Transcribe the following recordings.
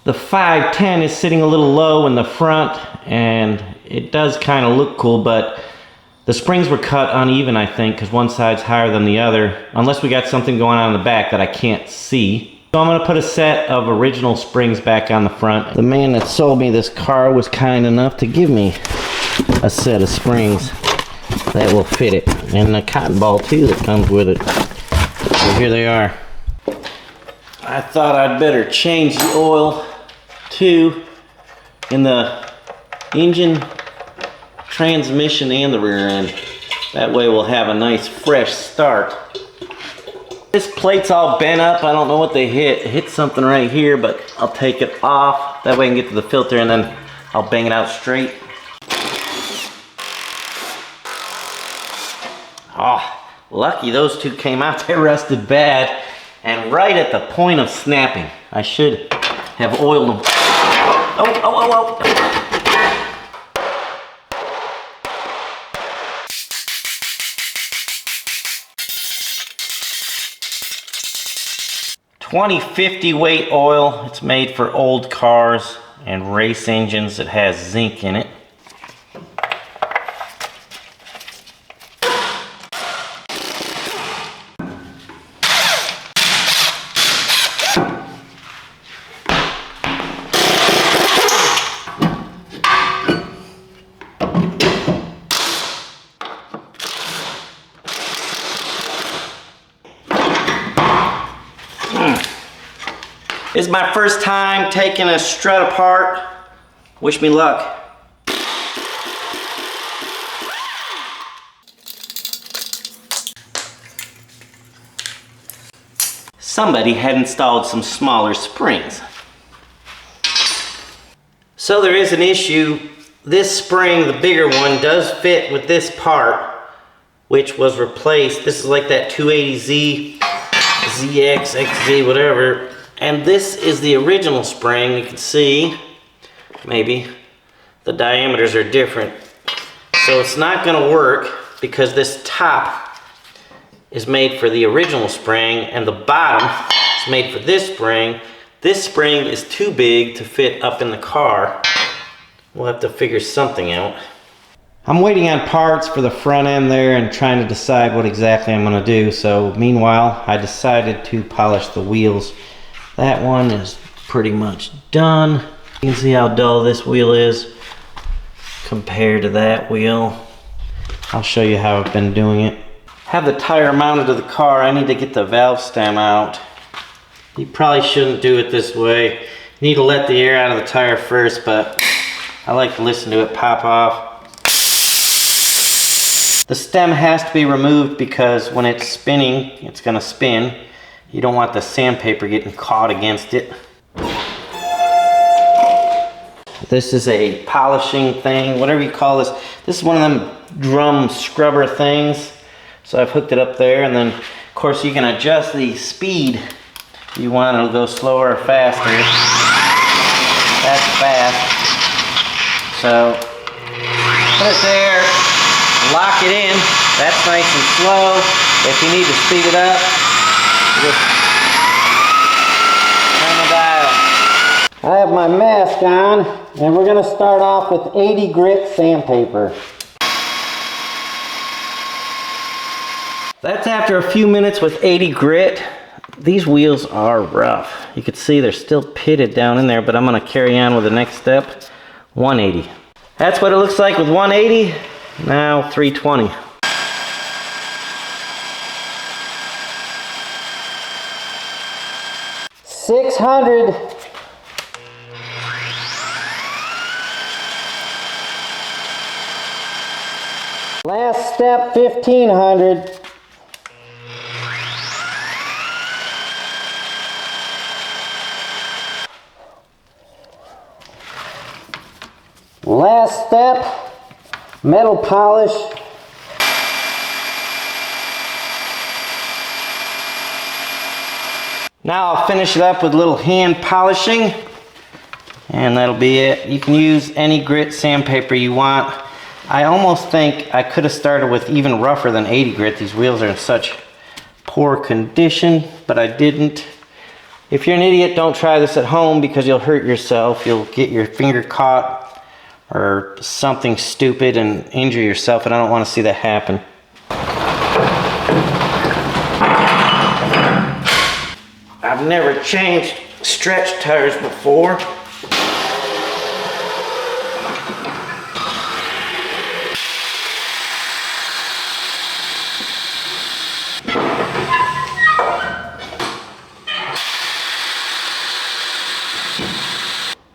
The 510 is sitting a little low in the front, and it does kind of look cool, but the springs were cut uneven, I think, because one side's higher than the other, unless we got something going on in the back that I can't see. So I'm going to put a set of original springs back on the front. The man that sold me this car was kind enough to give me a set of springs that will fit it, and a cotton ball too that comes with it. So here they are. I thought I'd better change the oil too in the engine, transmission, and the rear end. That way we'll have a nice fresh start. This plate's all bent up. I don't know what they hit. It hit something right here, but I'll take it off. That way I can get to the filter and then I'll bang it out straight. Oh, lucky those two came out. They rusted bad and right at the point of snapping. I should have oiled them. Oh, oh, oh, oh. 2050 weight oil. It's made for old cars and race engines. It has zinc in it. This is my first time taking a strut apart. Wish me luck. Somebody had installed some smaller springs. So there is an issue. This spring, the bigger one, does fit with this part, which was replaced. This is like that 280Z, ZX, XZ, whatever. And this is the original spring. You can see, maybe, the diameters are different. So it's not gonna work because this top is made for the original spring and the bottom is made for this spring. This spring is too big to fit up in the car. We'll have to figure something out. I'm waiting on parts for the front end there and trying to decide what exactly I'm gonna do. So meanwhile, I decided to polish the wheels. That one is pretty much done. You can see how dull this wheel is compared to that wheel. I'll show you how I've been doing it. Have the tire mounted to the car. I need to get the valve stem out. You probably shouldn't do it this way. You need to let the air out of the tire first, but I like to listen to it pop off. The stem has to be removed because when it's spinning, it's gonna spin. You don't want the sandpaper getting caught against it. This is a polishing thing, whatever you call this. This is one of them drum scrubber things. So I've hooked it up there, and then of course you can adjust the speed. If you want it to go slower or faster. That's fast. So put it there, lock it in. That's nice and slow. If you need to speed it up, just turn the dial. I have my mask on, and we're going to start off with 80 grit sandpaper. That's after a few minutes with 80 grit. These wheels are rough. You can see they're still pitted down in there, but I'm going to carry on with the next step, 180. That's what it looks like with 180. Now 320. $600. Last step, $1,500. Last step, metal polish. Now I'll finish it up with a little hand polishing, and that'll be it. You can use any grit sandpaper you want. I almost think I could have started with even rougher than 80 grit. These wheels are in such poor condition, but I didn't. If you're an idiot, don't try this at home because you'll hurt yourself. You'll get your finger caught or something stupid and injure yourself, and I don't want to see that happen. I've never changed stretch tires before.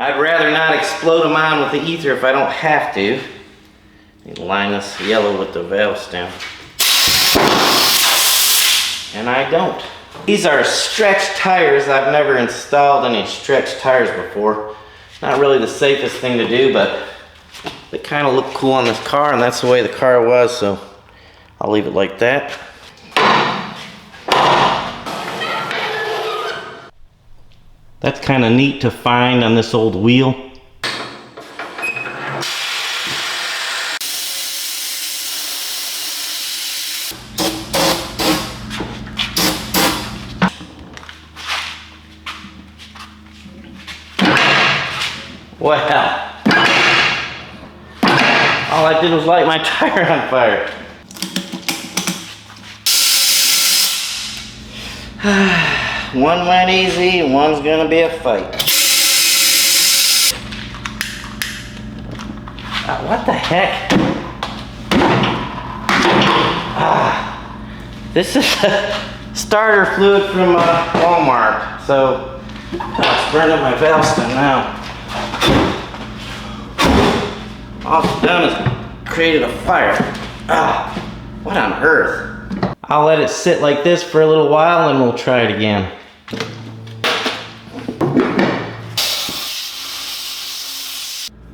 I'd rather not explode them on with the ether if I don't have to. Line this yellow with the valve stem. And I don't. These are stretch tires. I've never installed any stretch tires before. Not really the safest thing to do, but they kind of look cool on this car, and that's the way the car was, so I'll leave it like that. That's kind of neat to find on this old wheel. Well, all I did was light my tire on fire. One went easy, one's gonna be a fight. What the heck? This is a starter fluid from Walmart, so it's burning up my valve stem now. All it's done is created a fire. What on earth? I'll let it sit like this for a little while and we'll try it again.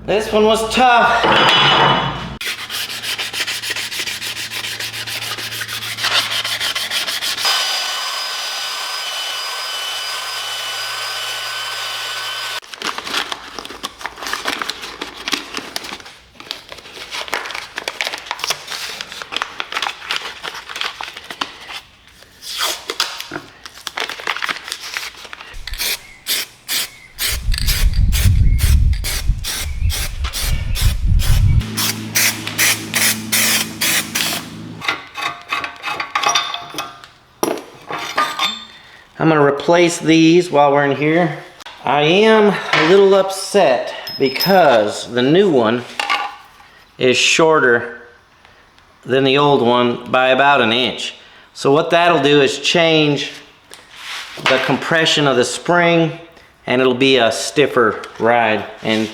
This one was tough. I'm going to replace these while we're in here. I am a little upset because the new one is shorter than the old one by about an inch. So what that'll do is change the compression of the spring, and it'll be a stiffer ride. And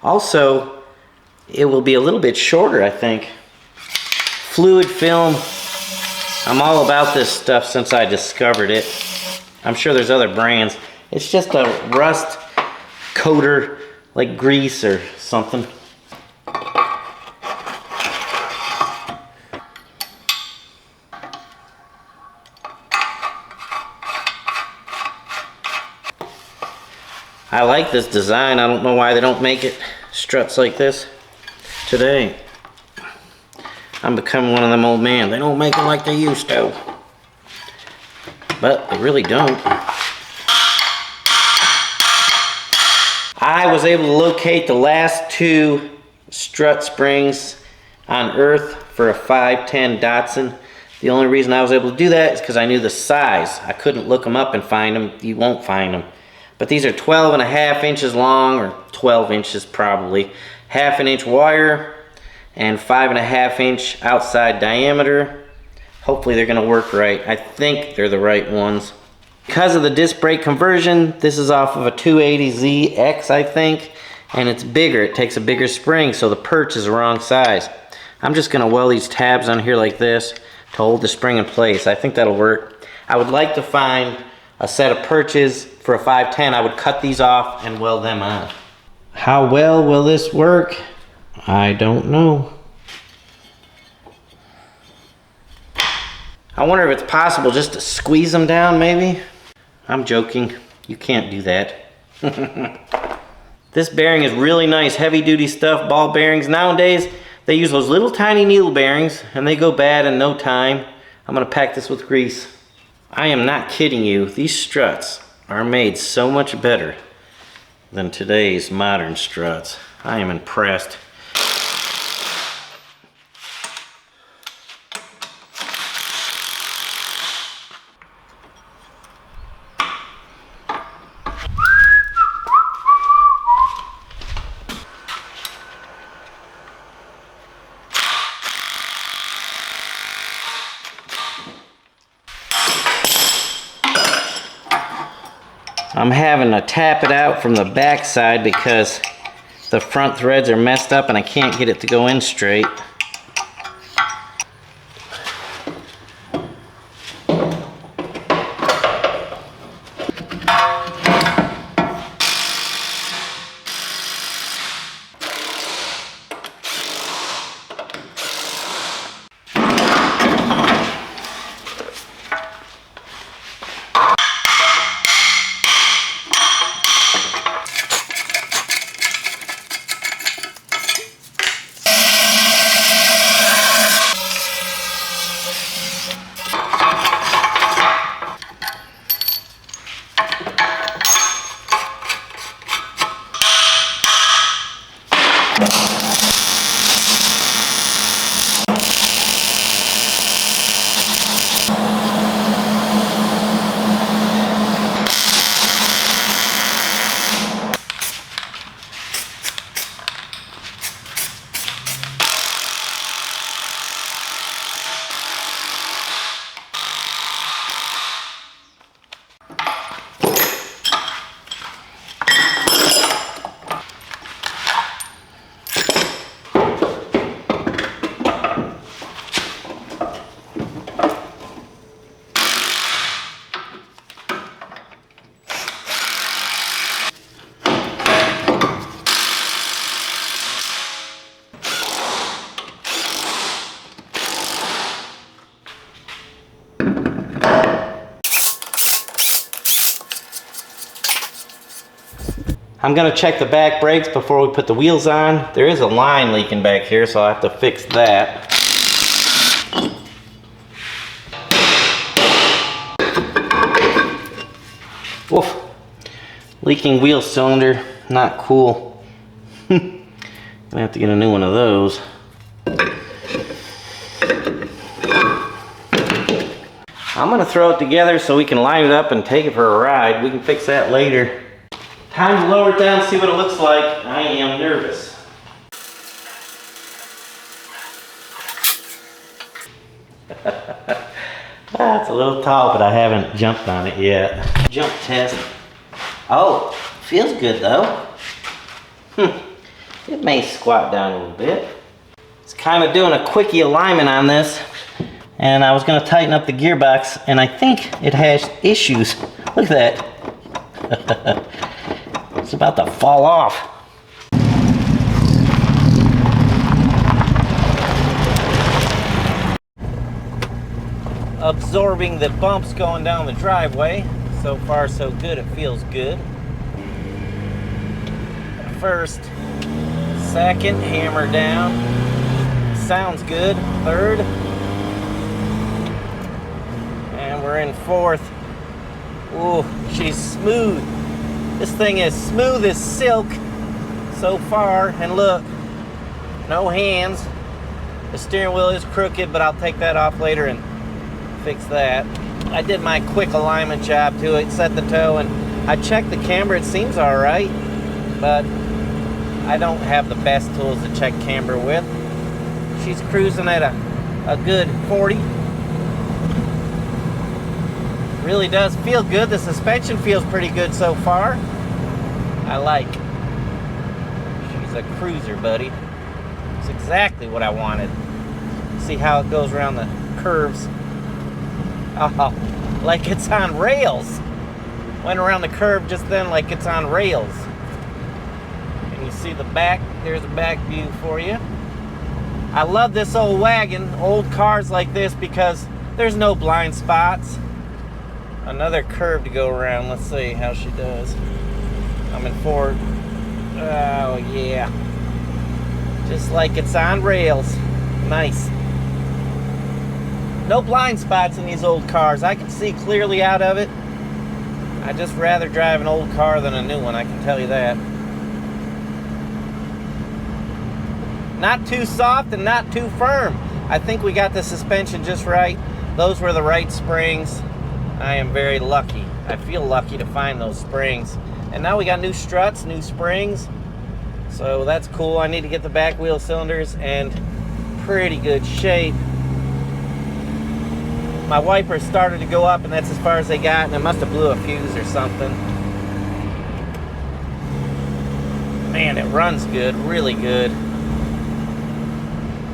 also, it will be a little bit shorter, I think. Fluid film. I'm all about this stuff since I discovered it. I'm sure there's other brands. It's just a rust coater, like grease or something. I like this design. I don't know why they don't make it struts like this today. I'm becoming one of them old men. They don't make them like they used to. But they really don't. I was able to locate the last two strut springs on Earth for a 510 Datsun. The only reason I was able to do that is because I knew the size. I couldn't look them up and find them. You won't find them. But these are 12.5 inches long, or 12 inches probably. Half an inch wire and 5.5 inch outside diameter. Hopefully they're going to work right. I think they're the right ones. Because of the disc brake conversion, this is off of a 280ZX, I think, and it's bigger. It takes a bigger spring, so the perch is the wrong size. I'm just going to weld these tabs on here like this to hold the spring in place. I think that'll work. I would like to find a set of perches for a 510. I would cut these off and weld them on. How well will this work? I don't know. I wonder if it's possible just to squeeze them down, maybe? I'm joking. You can't do that. This bearing is really nice, heavy-duty stuff, ball bearings. Nowadays, they use those little tiny needle bearings, and they go bad in no time. I'm going to pack this with grease. I am not kidding you. These struts are made so much better than today's modern struts. I am impressed. I'm having to tap it out from the back side because the front threads are messed up and I can't get it to go in straight. I'm gonna check the back brakes before we put the wheels on. There is a line leaking back here, so I'll have to fix that. Woof. Leaking wheel cylinder, not cool. Gonna have to get a new one of those. I'm gonna throw it together so we can line it up and take it for a ride. We can fix that later. Time to lower it down and see what it looks like. I am nervous. It's a little tall, but I haven't jumped on it yet. Jump test. Oh, feels good though. It may squat down a little bit. It's kind of doing a quickie alignment on this, and I was going to tighten up the gearbox, and I think it has issues. Look at that. It's about to fall off. Absorbing the bumps going down the driveway. So far so good, it feels good. First, second, hammer down. Sounds good. Third. And we're in fourth. Ooh, she's smooth. This thing is smooth as silk so far, and look, no hands. The steering wheel is crooked, but I'll take that off later and fix that. I did my quick alignment job to it, set the toe, and I checked the camber. It seems all right, but I don't have the best tools to check camber with. She's cruising at a good 40. Really does feel good. The suspension feels pretty good so far. I like. She's a cruiser, buddy. It's exactly what I wanted. See how it goes around the curves. Oh, like it's on rails. Went around the curve just then like it's on rails. And you see the back. There's a back view for you. I love this old wagon, old cars like this, because there's no blind spots. Another curve to go around. Let's see how she does. I'm in forward. Oh, yeah. Just like it's on rails. Nice. No blind spots in these old cars. I can see clearly out of it. I just rather drive an old car than a new one, I can tell you that. Not too soft and not too firm. I think we got the suspension just right. Those were the right springs. I am very lucky. I feel lucky to find those springs. And now we got new struts, new springs. So that's cool. I need to get the back wheel cylinders in pretty good shape. My wipers started to go up, and that's as far as they got, and it must have blew a fuse or something. Man, it runs good, really good.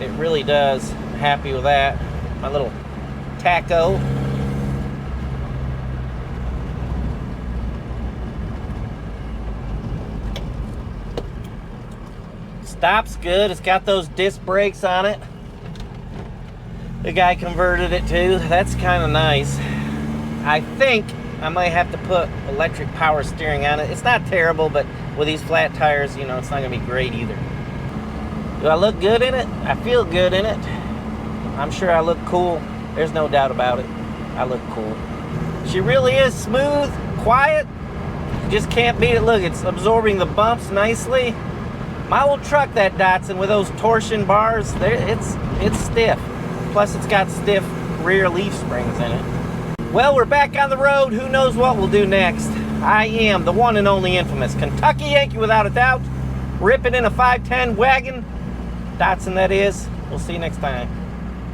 It really does. I'm happy with that. My little taco. Stops good. It's got those disc brakes on it. The guy converted it too. That's kind of nice. I think I might have to put electric power steering on it. It's not terrible, but with these flat tires, you know, it's not gonna be great either. Do I look good in it? I feel good in it. I'm sure I look cool. There's no doubt about it. I look cool. She really is smooth, quiet. You just can't beat it. Look, it's absorbing the bumps nicely. My old truck, that Datsun, with those torsion bars, it's stiff. Plus, it's got stiff rear leaf springs in it. Well, we're back on the road. Who knows what we'll do next? I am the one and only infamous Kentucky Yankee, without a doubt. Ripping in a 510 wagon. Datsun, that is. We'll see you next time.